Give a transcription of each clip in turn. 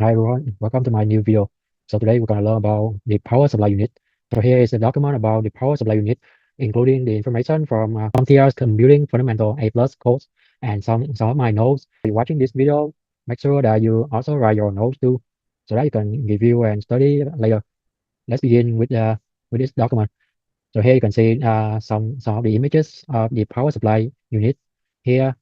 Hi everyone, welcome to my new video. So today we're going to learn about the power supply unit. So here is a document about the power supply unit, including the information from Frontier's Computing Fundamental A+ course and some of my notes. If you're watching this video, make sure that you also write your notes too, so that you can review and study later. Let's begin with this document. So here you can see some of the images of the power supply unit. Here,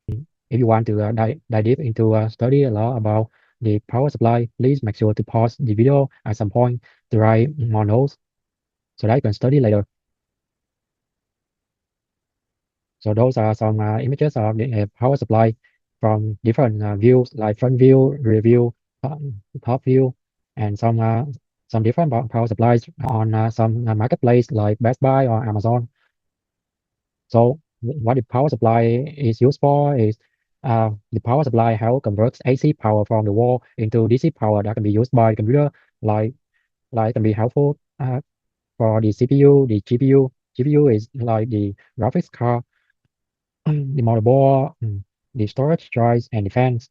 if you want to dive deep into study a lot about the power supply, please make sure to pause the video at some point to write more notes so that you can study later. So those are some images of the power supply from different views like front view, rear view, top, top view, and some different power supplies on some marketplace like Best Buy or Amazon. So what the power supply is used for is the power supply how converts AC power from the wall into DC power that can be used by the computer, like can be helpful for the CPU, the GPU. GPU is like the graphics card, the motherboard, the storage drives, and the fans.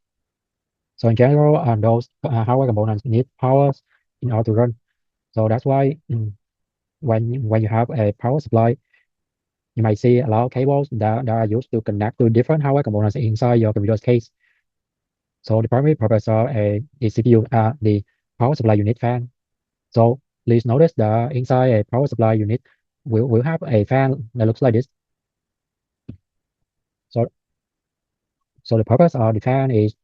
So in general, those hardware components need power in order to run. So that's why when you have a power supply, you might see a lot of cables that are used to connect to different hardware components inside your computer's case. So the primary purpose of the CPU, the power supply unit fan. So please notice that inside a power supply unit will have a fan that looks like this. So so the purpose of the fan is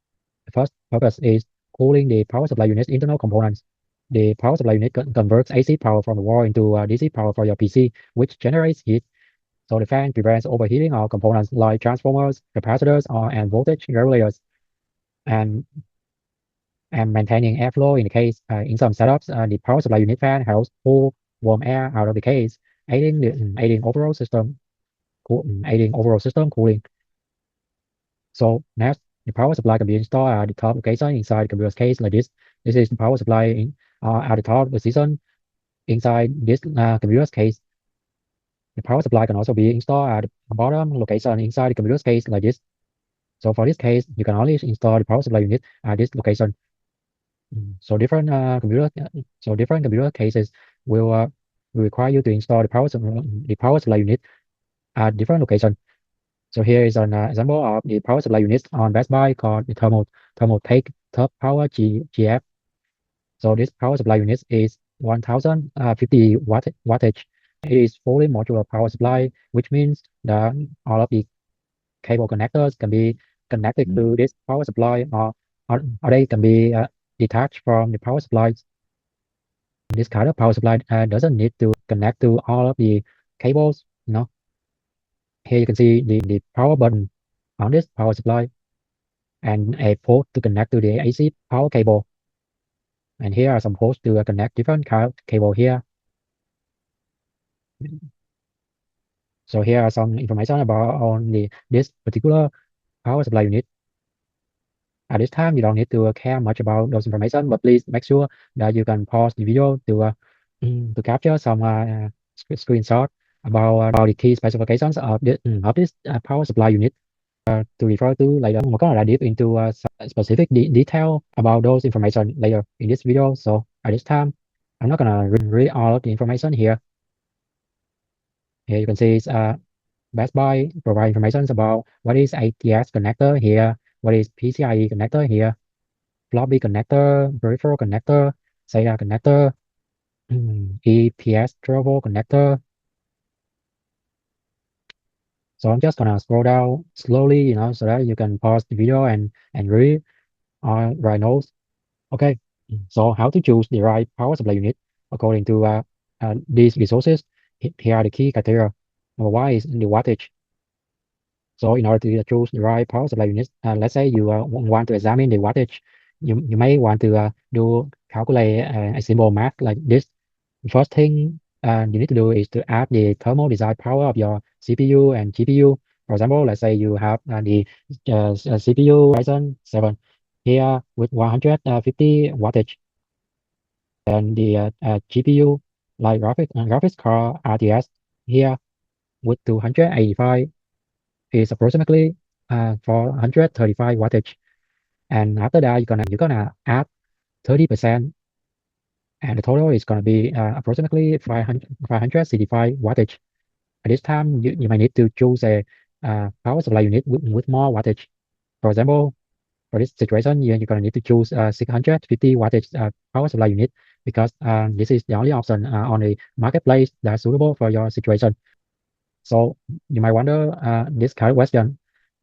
the first purpose is cooling the power supply unit's internal components. The power supply unit converts AC power from the wall into DC power for your PC, which generates heat. So the fan prevents overheating of components like transformers, capacitors, and voltage regulators, and maintaining airflow in the case. In some setups, the power supply unit fan helps pull warm air out of the case, aiding overall system cooling. So next, the power supply can be installed at the top location inside the computer's case like this. This is the power supply at the top position inside this computer's case. The power supply can also be installed at the bottom location inside the computer's case like this. So for this case, you can only install the power supply unit at this location. So different computer cases will require you to install the power supply unit at different location. So here is an example of the power supply unit on Best Buy called the Thermaltake Top Power GF. So this power supply unit is 1050 wattage. It is fully modular power supply, which means that all of the cable connectors can be connected to this power supply, or they can be detached from the power supply. This kind of power supply doesn't need to connect to all of the cables. Here you can see the power button on this power supply and a port to connect to the AC power cable. And here are some ports to connect different kind of cable here. So here are some information about on this particular power supply unit. At this time, you don't need to care much about those information, but please make sure that you can pause the video to capture some screenshot about the key specifications of this power supply unit to refer to later. We're gonna dive into some specific detail about those information later in this video. So at this time, I'm not gonna read all of the information here. Here you can see Best Buy provide information about what is ATX connector here, what is PCIe connector here, floppy connector, peripheral connector, SATA connector, EPS travel connector. So I'm just gonna scroll down slowly, so that you can pause the video and read or write notes. Okay, so how to choose the right power supply unit according to these resources? Here are the key criteria. Number one is the wattage. So in order to choose the right power supply unit, let's say you want to examine the wattage, you may want to calculate a simple math like this. First thing you need to do is to add the thermal design power of your CPU and GPU. For example, let's say you have the CPU Ryzen 7 here with 150 wattage, and the GPU like graphics card RTX here with 285 is approximately 435 wattage. And after that, you're gonna add 30%, and the total is gonna be approximately 565 wattage. At this time, you might need to choose a power supply unit with more wattage. For example, for this situation, you're gonna need to choose 650 wattage power supply unit, because this is the only option on the marketplace that's suitable for your situation. So you might wonder this kind of question,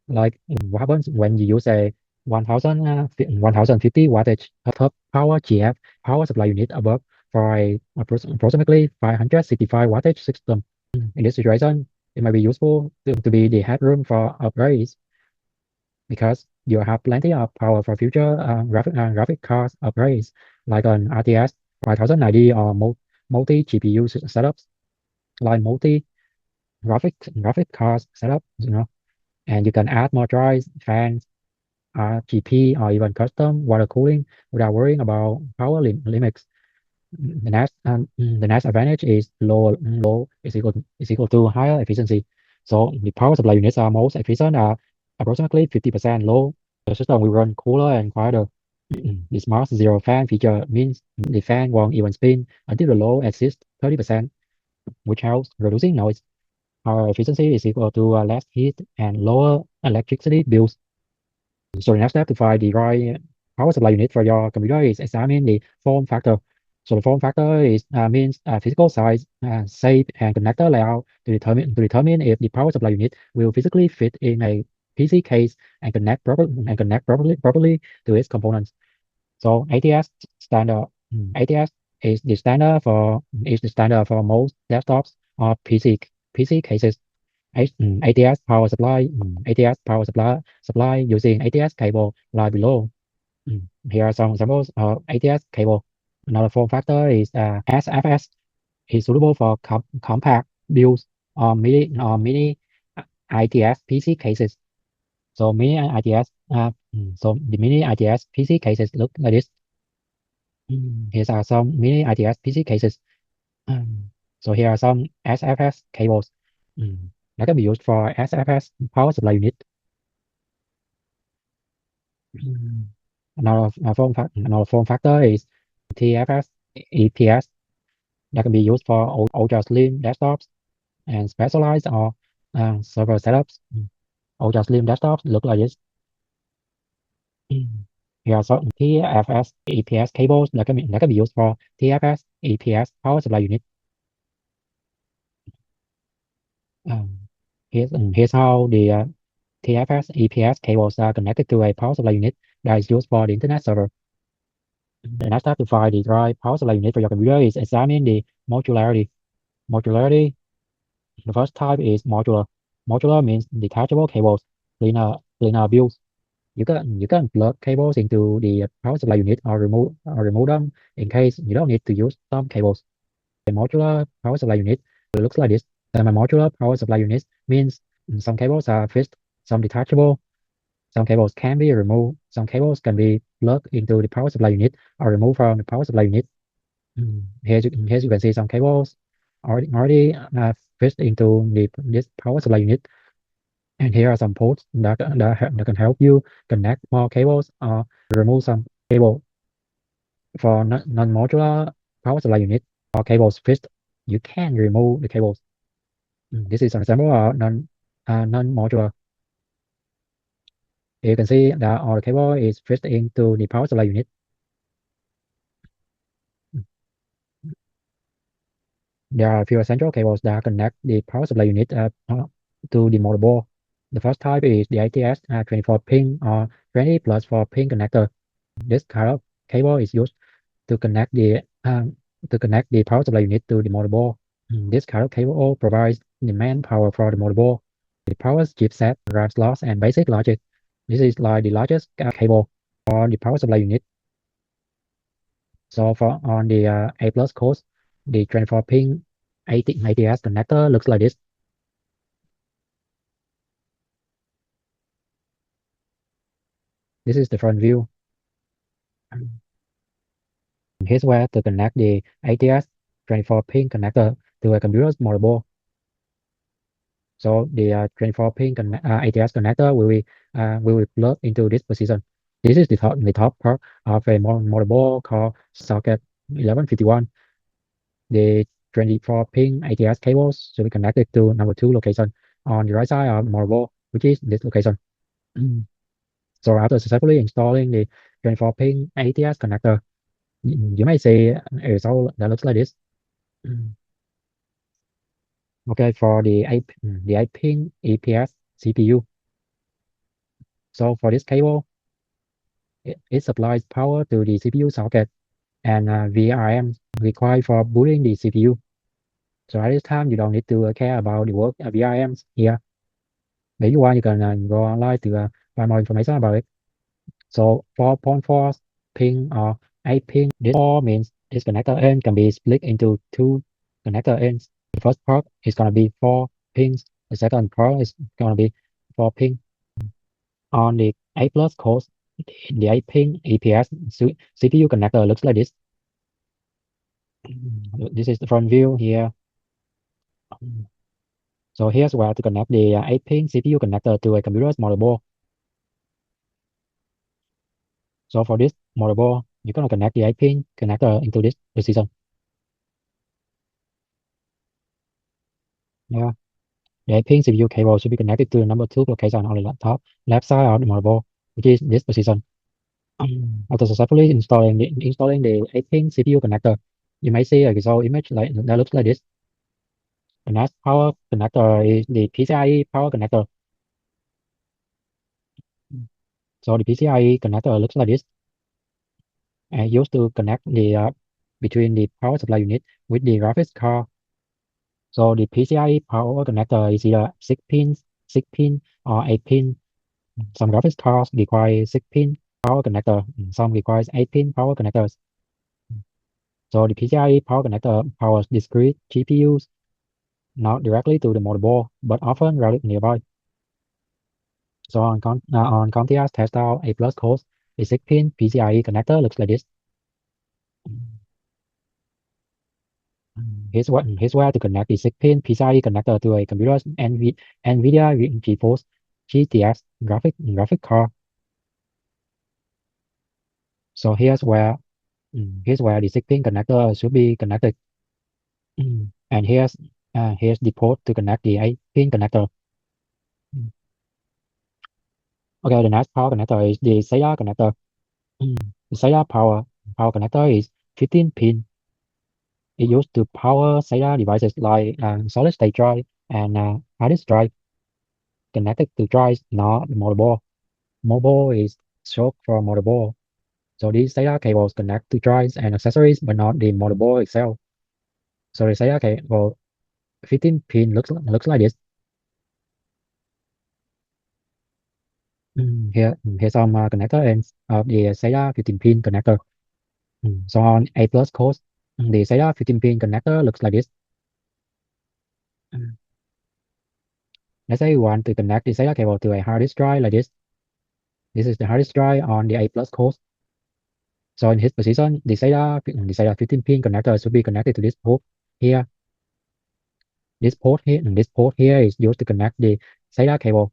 like what happens when you use a 1050 wattage top power GF power supply unit above for a approximately 565 wattage system. In this situation, it might be useful to be the headroom for upgrades, because you have plenty of power for future graphic cards upgrades, like an RTX 5090 or multi GPU setups, like multi graphic cards setup, and you can add more drives, fans, RGB, or even custom water cooling without worrying about power limits. The next advantage is low is equal to higher efficiency. So the power supply units are most efficient at approximately 50% low. The system will run cooler and quieter. The smart zero fan feature means the fan won't even spin until the load exceeds 30%, which helps reducing noise. Power efficiency is equal to less heat and lower electricity bills. So the next step to find the right power supply unit for your computer is examine the form factor. So the form factor is means physical size, shape, and connector layout to determine if the power supply unit will physically fit in a PC case and connect properly to its components. So ATS is the standard for most desktops or PC cases. ATS power supply using ATS cable lie below. Here are some examples of ATS cable. Another form factor is SFS. Is suitable for compact builds or mini ITS PC cases. So the mini ITS PC cases look like this. Here are some mini ITS PC cases. Um, so here are some SFS cables that can be used for SFS power supply unit. Mm. Another form factor is TFS EPS that can be used for ultra slim desktops and specialized or server setups. Ultra slim desktops look like this. Here are some TFS EPS cables that can be used for TFS EPS power supply unit. Um, here's how the TFS EPS cables are connected to a power supply unit that is used for the internet server. The next step to find the right power supply unit for your computer is examine the modularity. Modularity, the first type is modular. Modular means detachable cables, cleaner builds. You can plug cables into the power supply unit or remove them in case you don't need to use some cables. A modular power supply unit looks like this. A modular power supply unit means some cables are fixed, some detachable, some cables can be removed, some cables can be plugged into the power supply unit or removed from the power supply unit. Here you can see some cables already fixed into this power supply unit. And here are some ports that can help you connect more cables or remove some cable. For non-modular power supply unit or cables fixed, you can remove the cables. This is an example of non-modular. You can see that all the cable is fixed into the power supply unit. There are a few essential cables that connect the power supply unit to the motherboard. The first type is the ATS 24 pin or 20 plus 4 pin connector. This kind of cable is used to connect the power supply unit to the motherboard. This kind of cable provides the main power for the motherboard, the power chipset, RAM slots, and basic logic. This is like the largest cable for the power supply unit. So for on the A plus course, the 24 pin ATS connector looks like this. This is the front view. Here's where to connect the ATS 24 pin connector to a computer's motherboard. So the 24 pin ATS connector will be plugged into this position. This is the top part of a motherboard called socket 1151. The 24 pin ATX cables should be connected to number 2 location on the right side of the motherboard, which is this location. So after successfully installing the 24 pin ATX connector, you may see a result that looks like this. Okay, for the 8 pin EPS CPU. So for this cable, it supplies power to the CPU socket and VRM required for booting the CPU. So at this time, you don't need to care about the work VRMs here. If you want, you can go online to find more information about it. So 4.4 pin or 8 pin, this 4 means this connector end can be split into 2 connector ends. The first part is going to be 4 pins. The second part is going to be 4 pins. On the A plus course, the 8 pin EPS CPU connector looks like this. This is the front view here. So here's where to connect the 8 pin CPU connector to a computer's motherboard. So for this motherboard, you're going to connect the 8 pin connector into this position. Yeah. The 8 pin CPU cable should be connected to the number 2 location on the top left side of the motherboard, which is this position. After successfully installing the 8 pin CPU connector, you may see a result image that looks like this. The next power connector is the PCIe power connector. So the PCIe connector looks like this, and used to connect the between the power supply unit with the graphics card. So the PCIe power connector is either 6 pin or 8 pin. Some graphics cards require 6 pin power connector, some requires 8 pin power connectors. So the PCIe power connector powers discrete GPUs, not directly to the motherboard, but often routed nearby. So on CompTIA's test out A plus course, the 6 pin PCIe connector looks like this. Here's where to connect the 6 pin PCIe connector to a computer's NVIDIA GeForce GTX graphic card. So here's where the 6 pin connector should be connected. And here's the port to connect the 8 pin connector. Okay, the next power connector is the SATA connector. The SATA power connector is 15 pin. It used to power SATA devices like solid state drive and hard disk drive connected to drives, not the motherboard. Mobile is short for motherboard. So these SATA cables connect to drives and accessories, but not the motherboard itself. So the SATA cable 15 pin looks like this. Here's some connector ends of the SATA 15 pin connector. So on A plus course, the SATA 15 pin connector looks like this. Mm, Let's say you want to connect the SATA cable to a hard disk drive like this. This is the hard disk drive on the A plus course. So in his position, the SATA 15 pin connector should be connected to this port here. This port here is used to connect the SATA cable.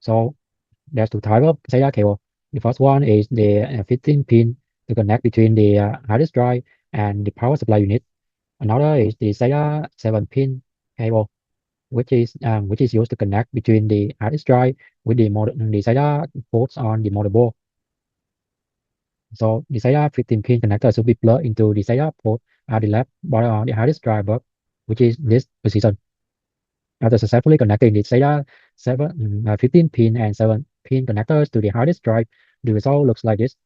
So there's two types of SATA cable. The first one is the 15 pin to connect between the hard disk drive and the power supply unit. Another is the SATA 7 pin cable, which is used to connect between the hard disk drive with the SATA ports on the motherboard. So the SATA 15 pin connector should be plugged into the SATA port at the left bottom of the hard disk drive box, which is this position. After successfully connecting the SATA 15 pin and 7 pin connectors to the hard disk drive, the result looks like this.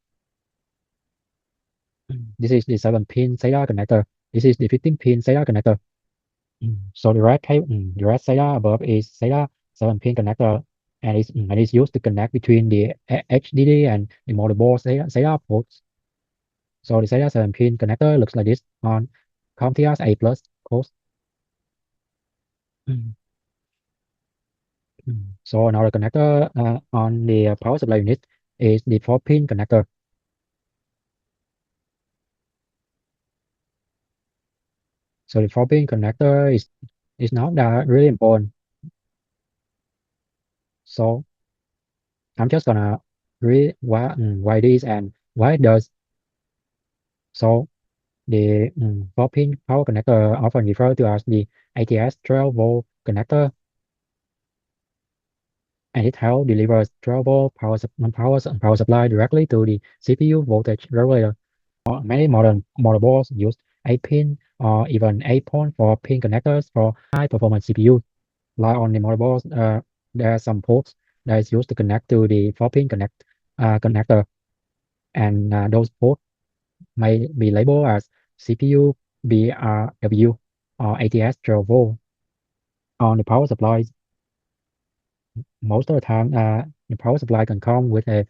This is the 7 pin SATA connector. This is the 15 pin SATA connector. So the red SATA above is SATA 7 pin connector, and it's used to connect between the HDD and the motherboard SATA ports. So the SATA 7 pin connector looks like this on CompTIA's A plus course. Mm, So another connector on the power supply unit is the 4 pin connector. So the 4 pin connector is not that really important. So I'm just gonna why this and why it does. So the 4-pin power connector, often referred to as the ATS 12-volt connector, and it helps delivers 12-volt power supply directly to the CPU voltage regulator. Many modern motherboards use 8-pin or even 8.4-pin connectors for high-performance CPU. Like on the motherboards, there are some ports that is used to connect to the 4-pin connector, and those ports may be labeled as CPU, BRW, or ATS 12-volt. On the power supplies, most of the time, the power supply can come with a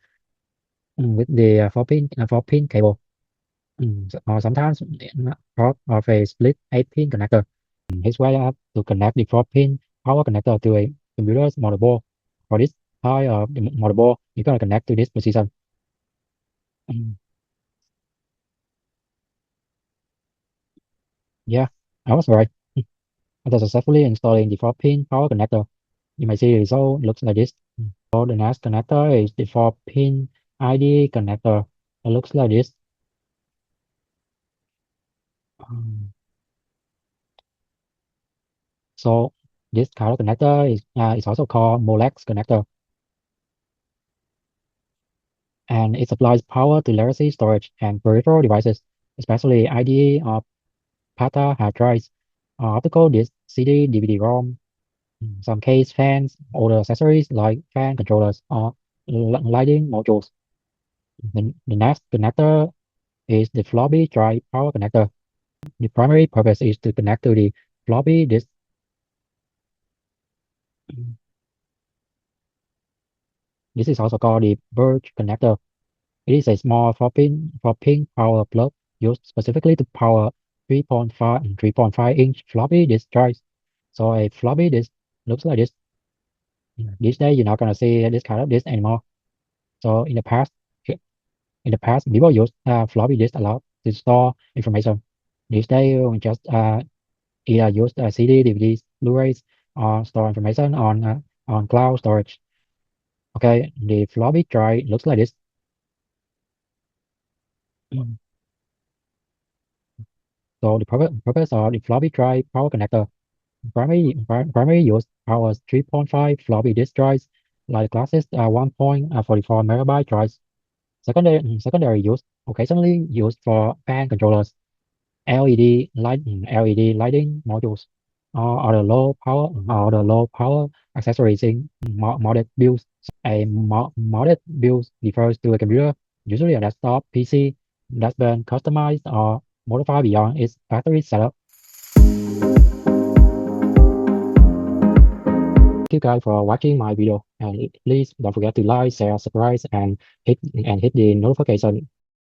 with the 4-pin cable, or sometimes part of a split 8-pin connector. Here's why I have to connect the 4-pin power connector to a computer's motherboard. For this type of the motherboard, you're gonna connect to this position. Yeah, I was right. After successfully installing the 4-pin power connector, you may see the result looks like this. So the next connector is the 4-pin ID connector. It looks like this. So this kind of connector is also called Molex connector, and it supplies power to legacy storage and peripheral devices, especially IDE or PATA hard drives, optical disc, CD, DVD-ROM, some case fans, other accessories like fan controllers or lighting modules. The next connector is the floppy drive power connector. The primary purpose is to connect to the floppy disk. This is also called the Birch connector. It is a small 4-pin power plug used specifically to power 3.5 and 3.5-inch floppy disk drives. So a floppy disk looks like this. These days, you're not gonna see this kind of disk anymore. So in the past, people used floppy disk a lot to store information. These days, we just either use CD, DVDs, Blu-rays, or store information on cloud storage. Okay, the floppy drive looks like this. So the purpose of the floppy drive power connector primary use powers 3.5 floppy disk drives, like classic 1.44 megabyte drives. Secondary use occasionally used for fan controllers, LED lighting modules, or other low power accessories in modded builds. A modded build refers to a computer, usually a desktop PC, that's been customized or modified beyond its factory setup. Thank you guys for watching my video, and please don't forget to like, share, subscribe, and hit the notification